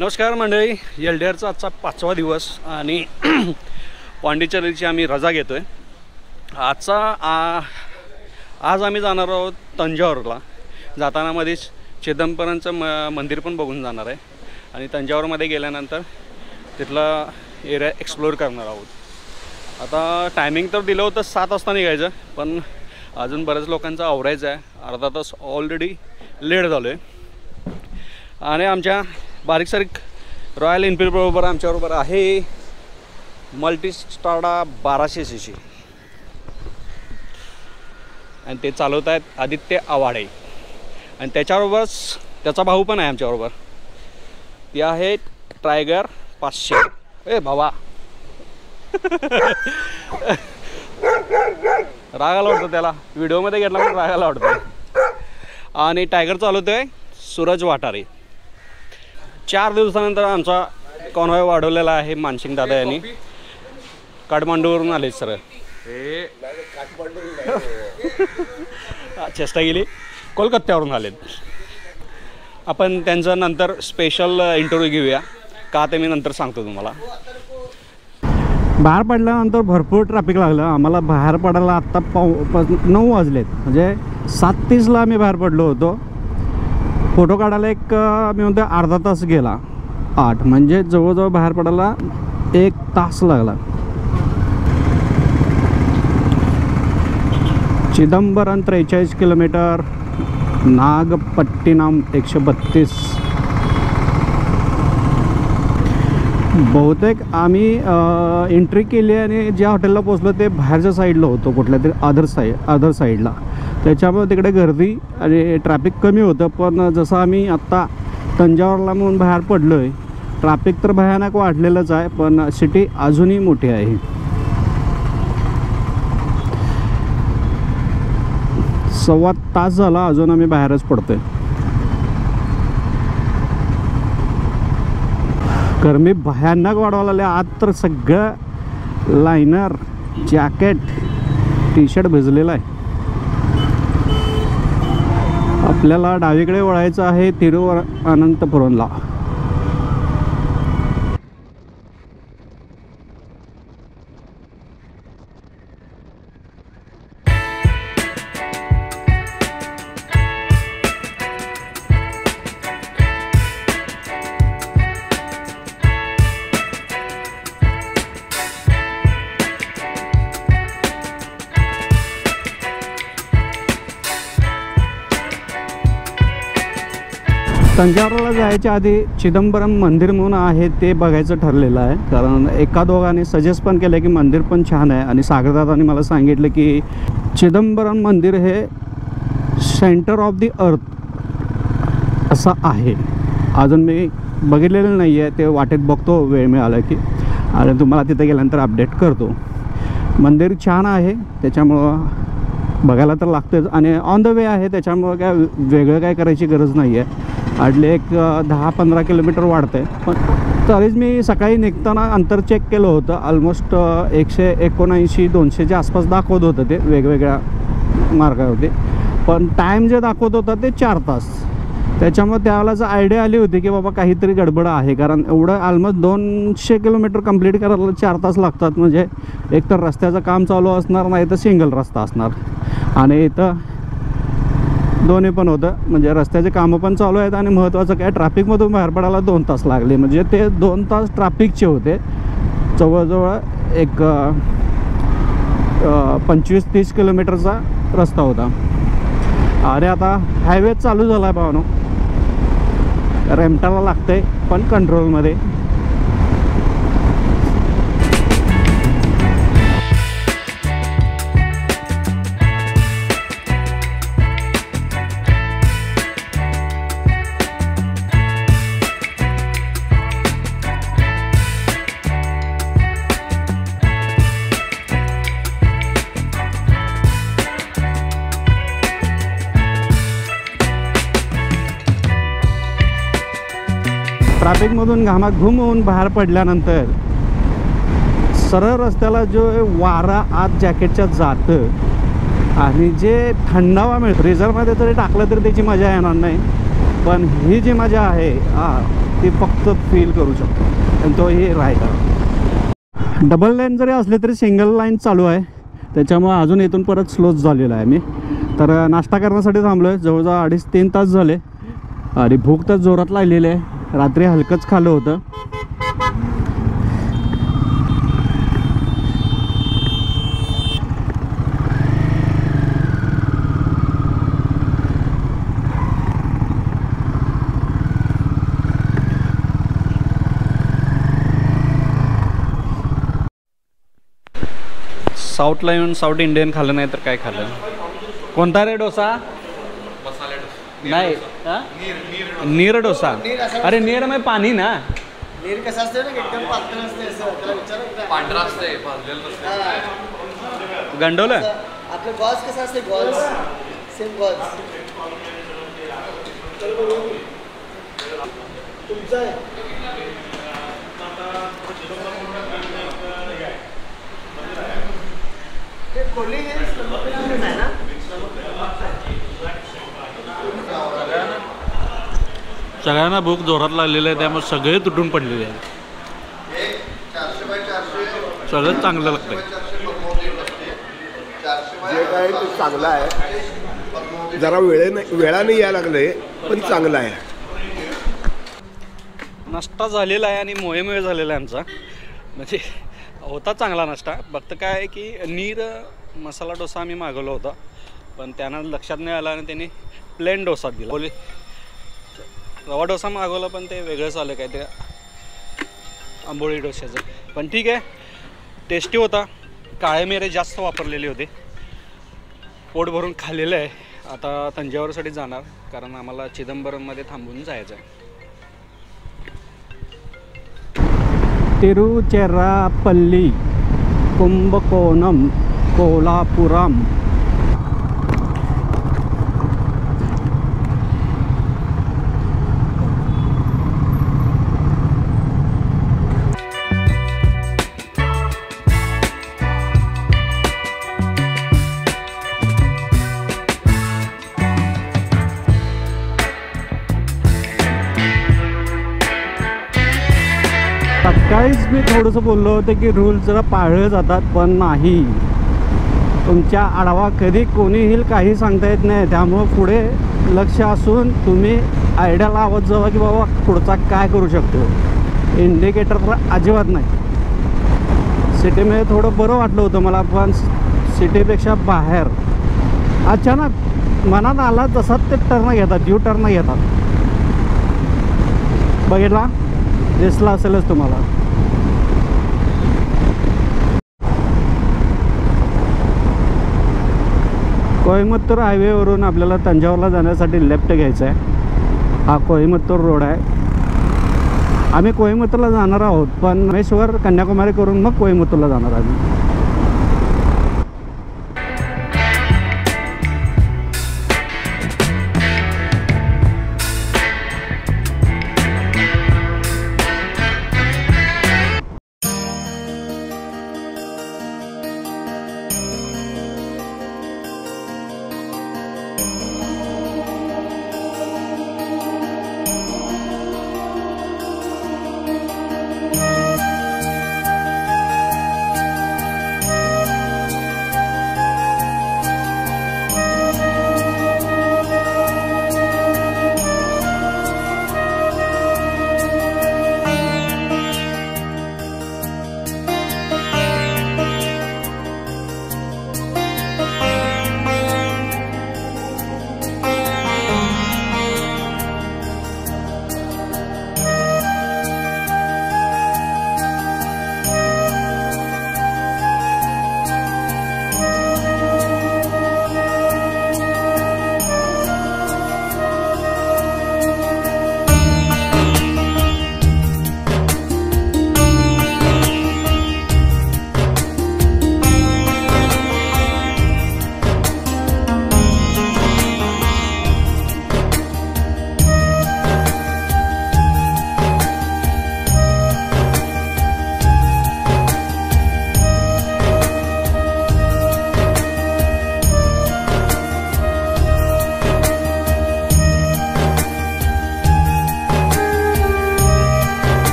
नमस्कार मंडळी, एलडीआरचा आजचा 5वा दिवस आणि पांडिचेरीची आम्ही रजा घेतो आहे. आज आम्ही जाणार आहोत तंजावरला. जाताना मध्येच चिदंबरमचं मंदिर पण बघून जाणार आहे आणि तंजावरमध्ये गेल्यानंतर तिथला एरिया एक्सप्लोअर करणार आहोत. आता टायमिंग तर दिलं होतं 7 वाजता निघायचं, पण अजून बऱ्याच लोकांचं आवरायचं आहे. अर्धा तास ऑलरेडी लेट झालो आहे आणि आमच्या बारीक सारीक रॉयल एनफील्ड बरोबर आमच्याबरोबर आहे मल्टीस्ट्राडा 1200cc आणि ते चालवत आहेत आदित्य आवाडे आणि त्याच्याबरोबरच त्याचा भाऊ पण आहे आमच्याबरोबर. ती आहे टायगर 500. ए भावा रागाला वाटतं त्याला, व्हिडिओमध्ये घेतला पण रागाला वाटतं. आणि टायगर चालवतोय सूरज वाटारे. 4 दिवसानंतर आमचा कॉन्वॉय वाढवलेला आहे मानसिंग दादा यांनी. काठमांडूवरून आले सर. चेष्टा गेली, कोलकात्यावरून आलेत. आपण त्यांचं नंतर स्पेशल इंटरव्ह्यू घेऊया, का ते मी नंतर सांगतो तुम्हाला. बाहेर पडल्यानंतर भरपूर ट्रॅफिक लागलं आम्हाला. बाहेर पडायला आत्ता 9 वाजलेत, म्हणजे 7:30ला आम्ही बाहेर पडलो होतो. फोटो काढायला मी म्हणतो अर्धा तास गेला. 8 म्हणजे जवळजवळ बाहेर पडायला 1 तास लागला. चिदंबरम 43 किलोमीटर, नागपट्टिनम 132. बहुतेक आम्ही एंट्री केली आणि ज्या हॉटेलला पोचलो ते बाहेरच्या साईडला होतं, कुठल्या तरी अदर साईडला. त्याच्यामुळे तिकडे गर्दी आणि ट्रॅफिक कमी होतं. पण जसं आम्ही आत्ता तंजावरला म्हणून बाहेर पडलो आहे, ट्रॅफिक तर भयानक वाढलेलंच आहे, पण सिटी अजूनही मोठी आहे. सव्वा तास झाला अजून आम्ही बाहेरच पडतोय. गरमी भयानक वाढवायला लागली. आत तर सगळं लायनर, जॅकेट, टी शर्ट भिजलेलं आहे. आपल्याला डावीकडे वळायचं आहे तिरुवनंतपुरमला. तंजावरला जायच्या आधी चिदंबरम मंदिर म्हणून आहे ते बघायचं ठरलेलं आहे. कारण एका दोघांनी सजेस्ट पण केलं की मंदिर पण छान आहे आणि सागरदादांनी मला सांगितलं की चिदंबरम मंदिर हे सेंटर ऑफ द अर्थ असं आहे. अजून मी बघितलेलं नाही आहे, ते वाटेत बघतो वेळ मिळाला की, आणि तुम्हाला तिथे गेल्यानंतर अपडेट करतो. मंदिर छान आहे, त्याच्यामुळं बघायला तर लागतंच आणि ऑन द वे आहे, त्याच्यामुळं काय वेगळं काय करायची गरज नाही आहे. आडले एक 10-15 किलोमीटर वाढतं आहे. पण तरीच मी सकाळी निघताना अंतर चेक केलं होतं. ऑलमोस्ट 179-200च्या आसपास दाखवत होतं ते वेगवेगळ्या मार्गावरती. पण टाईम जे दाखवत होता ते 4 तास. त्याच्यामुळे त्यावेळेलाच आयडिया आली होती की बाबा काहीतरी गडबड आहे, कारण एवढं ऑलमोस्ट 200 किलोमीटर कंप्लीट करायला 4 तास लागतात. म्हणजे एकतर रस्त्याचं काम चालू असणार, नाही तर सिंगल रस्ता असणार. आणि इथं दोन्ही पण होतं, म्हणजे रस्त्याचे कामं पण चालू आहेत आणि महत्त्वाचं काय ट्रॅफिकमधून बाहेर पडायला 2 तास लागले. म्हणजे ते 2 तास ट्रॅफिकचे होते. जवळजवळ एक 25-30 किलोमीटरचा रस्ता होता. आणि आता हायवे चालू झाला आहे भावानो. रेमटाला लागतं आहे पण कंट्रोलमध्ये. ट्रॅफिकमधून घामाघूम होऊन बाहेर पडल्यानंतर सरळ रस्त्याला जो वारा आत जॅकेटच्या जातं आणि जे थंडावा मिळतो, फ्रीझरमध्ये तरी टाकलं तरी त्याची मजा येणार नाही. पण ही जी मजा आहे ती फक्त फील करू शकतो आणि तो हे रायगड. डबल लाईन जरी असले तरी सिंगल लाईन चालू आहे, त्याच्यामुळे अजून इथून परत स्लोच झालेला आहे मी. तर नाश्ता करण्यासाठी थांबलो आहे, जवळजवळ 2.5-3 तास झाले आणि भूक तर जोरात लागलेली आहे. रात्री हलकंच खाल्लं होतं. साऊथला येऊन साऊथ इंडियन खाल्लं नाही तर काय खाल्लं. कोणता रे डोसा? मसाले डोसा नाही नीर डोसा. अरे नीर में पाणी ना. नीर कसं असतं ना एकदम पातळ असते असं, त्याला विचारा. पांढरा असते भाजलेलं नसते. गंडवलं आपलं गॉल्स कसं असते, गॉल्स सेम गॉल्स तुमचं आहे. ते कोल्ही आहे ना. सगळ्यांना भूक जोरात लागलेली आहे, त्यामुळे सगळे तुटून पडलेले आहेत. सगळं चांगलं लागतंय. जे काय ते चांगलं आहे. जरा वेळाने यायला लागले पण चांगलं आहे. नाश्ता झालेला आहे आणि मोहे झालेला आहे आमचा. म्हणजे होता चांगला नाश्ता. फक्त काय आहे की नीर मसाला डोसा आम्ही मागवला होता, पण त्यांना लक्षात नाही आला आणि त्यांनी प्लेन डोसा दिला. बोले रवा डोसा मागवला पण ते वेगळंच आलं काय ते आंबोळी डोश्याचं. पण ठीक आहे, टेस्टी होता. काळे मिरे जास्त वापरलेले होते. पोट भरून खाल्लेलं आहे. आता तंजावरसाठी जाणार, कारण आम्हाला चिदंबरममध्ये थांबून जायचं आहे. तिरुचिरापल्ली, कुंभकोणम, कोल्हापुरम. सकाळीच मी थोडंसं बोललो होतं की रूल जरा पाळले जातात, पण नाही. तुमच्या आडवा कधी कोणी येईल काही सांगता येत नाही. त्यामुळं पुढे लक्ष असून तुम्ही आयडिया लावत जावा की बाबा पुढचा काय करू शकतो. इंडिकेटर तर अजिबात नाही. सिटीमध्ये थोडं बरं वाटलं होतं मला, पण सिटीपेक्षा बाहेर अचानक मनात आला तसाच ते टर्न घेतात, यू टर्न घेतात. बघितला, दिसला असेलच तुम्हाला. कोइंबतूर हायवेवरून आपल्याला तंजावरला जाण्यासाठी लेफ्ट घ्यायचं आहे. हा कोइंबतूर रोड आहे. आम्ही कोइंबतूरला जाणार आहोत, पण रामेश्वर कन्याकुमारी करून मग कोइंबतूरला जाणार आम्ही.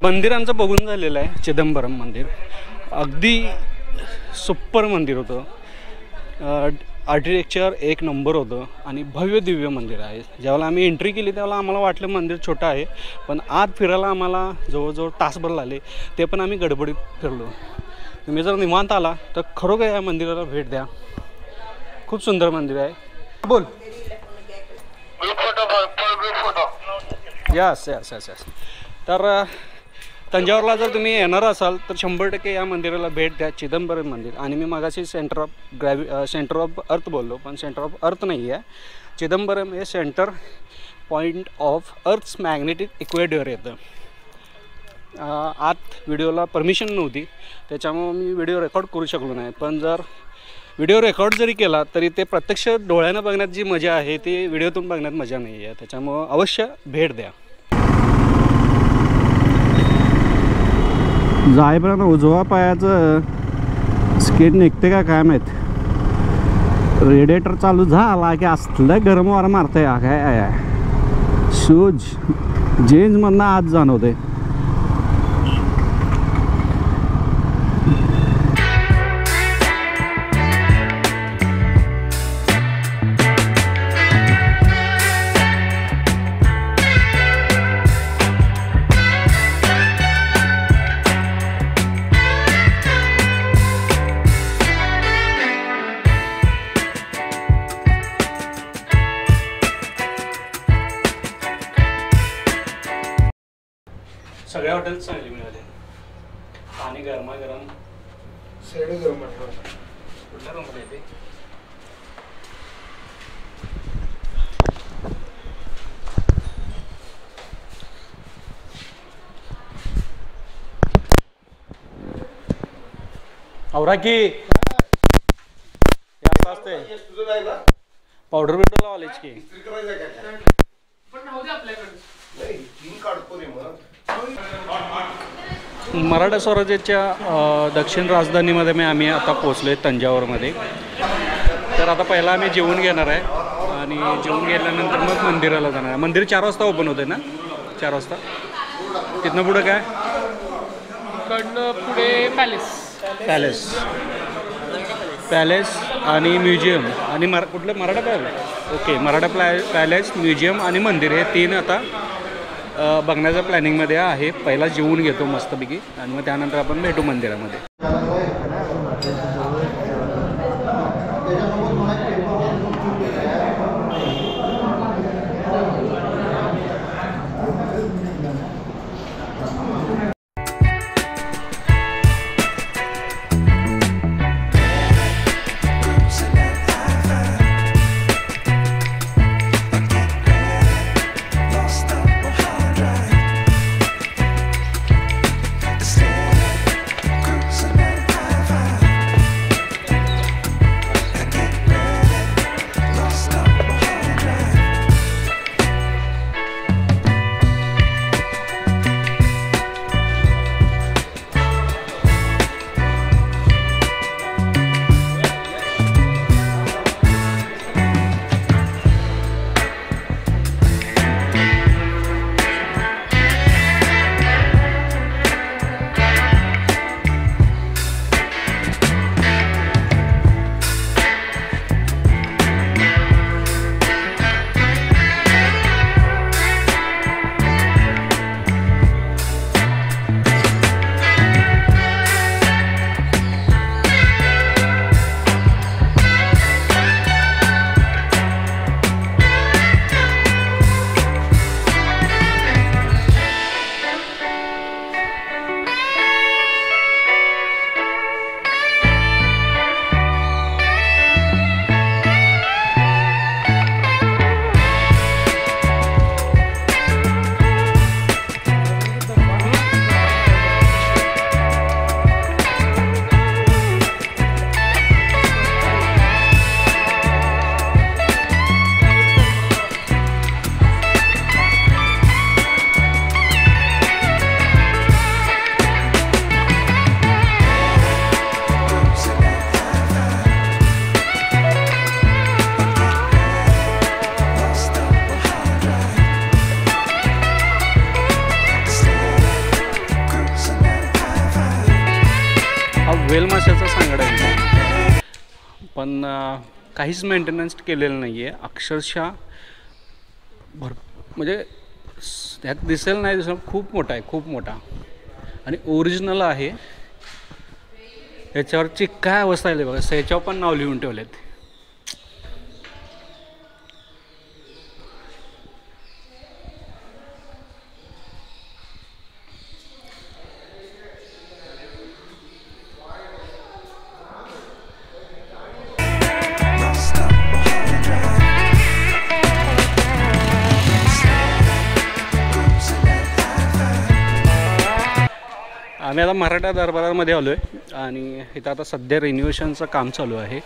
मंदिरांचं बघून झालेलं आहे चिदंबरम मंदिर. अगदी सुपर मंदिर होतं. आर्किटेक्चर एक नंबर होतं आणि भव्य दिव्य मंदिर आहे. ज्यावेळेला आम्ही एंट्री केली त्यावेळेला आम्हाला वाटलं मंदिर छोटं आहे, पण आत फिरायला आम्हाला जवळजवळ तासभर लागले. ते पण आम्ही गडबडीत फिरलो. तुम्ही जर निवांत आला तर खरोखर या मंदिराला भेट द्या. खूप सुंदर मंदिर आहे. बोल. Yes yes yes yes. तर तंजावरला जर तुम्ही येणार असाल तर 100% या मंदिराला भेट द्या, चिदंबरम मंदिर. आणि मी मागाशी सेंटर ऑफ अर्थ बोललो, पण सेंटर ऑफ अर्थ नाही आहे. चिदंबरम हे centre point of earth's magnetic equator येतं. आत व्हिडिओला परमिशन नव्हती, त्याच्यामुळं मी व्हिडिओ रेकॉर्ड करू शकलो नाही. पण जर व्हिडिओ रेकॉर्ड जरी केला तरी ते प्रत्यक्ष डोळ्यानं बघण्यात जी मजा आहे ती व्हिडिओतून बघण्यात मजा नाही आहे. त्याच्यामुळं अवश्य भेट द्या. जाईपर्यंत उजवा पायाचं स्केट निघते का काय माहीत. रेडिएटर चालू झाला की असलं गरम वारा मारतंय. काय शूज जीन्समधनं आत जाणवते. सगळ्या हॉटेल चांगली मिळाले. पाणी गरमागरम. कुठल्या रूमला येते? आवरा की असं असते. पावडर बिवडर लावलेच की. मराठा स्वराज्याच्या दक्षिण राजधानीमध्ये आम्ही आता पोचलो आहे तंजावरमध्ये. तर आता पहिला आम्ही जेवून घेणार आहे आणि जेवून गेल्यानंतर मग मंदिराला जाणार आहे. मंदिर 4 वाजता ओपन होते ना? 4 वाजता. तिथनं पुढं काय? पुढे पॅलेस आणि म्युझियम आणि कुठलं Maratha palace. Okay, Maratha palace, museum आणि मंदिर हे 3 आता बघण्याच्या प्लॅनिंगमध्ये आहे. पहिला जेवून घेतो मस्तपैकी आणि मग त्यानंतर आपण भेटू मंदिरामध्ये. Cruising at वेल माशाचा सांगडा आहे पण काहीच मेंटेनन्स केलेलं नाही आहे. अक्षरशः म्हणजे त्यात दिसेल नाही दिसेल खूप मोठा आहे, खूप मोठा आणि ओरिजिनल आहे. याच्यावरची काय अवस्था आहे बघा, याच्यावर पण नाव लिहून ठेवलेत. आम्ही आता मराठा दरबारामध्ये आलो आहे आणि इथं आता सध्या रिन्युएशनचं काम चालू आहे.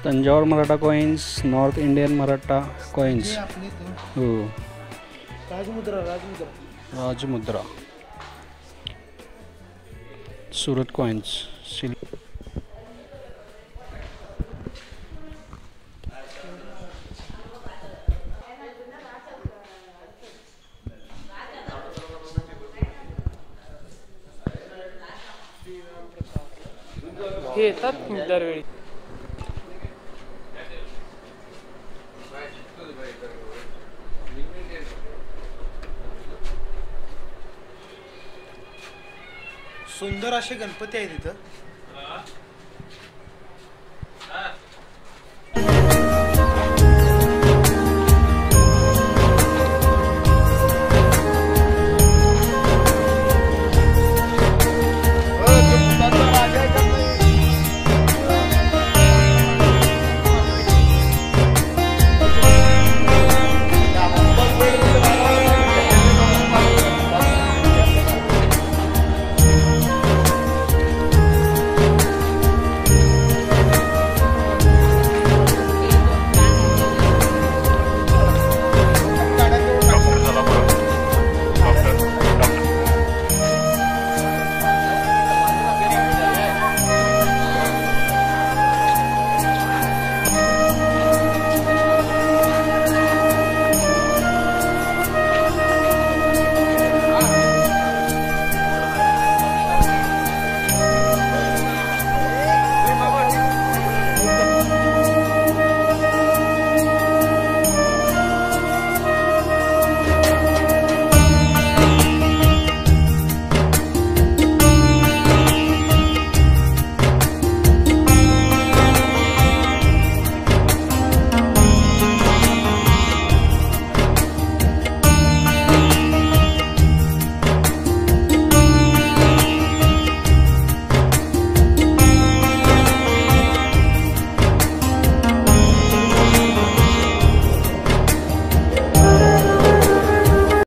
Thanjavur Maratha coins, north Indian Maratha coins. हो, राजमुद्रा, सुरत कॉइन्स. हे येतात दरवेळी. सुंदर असे गणपती आहेत तिथं.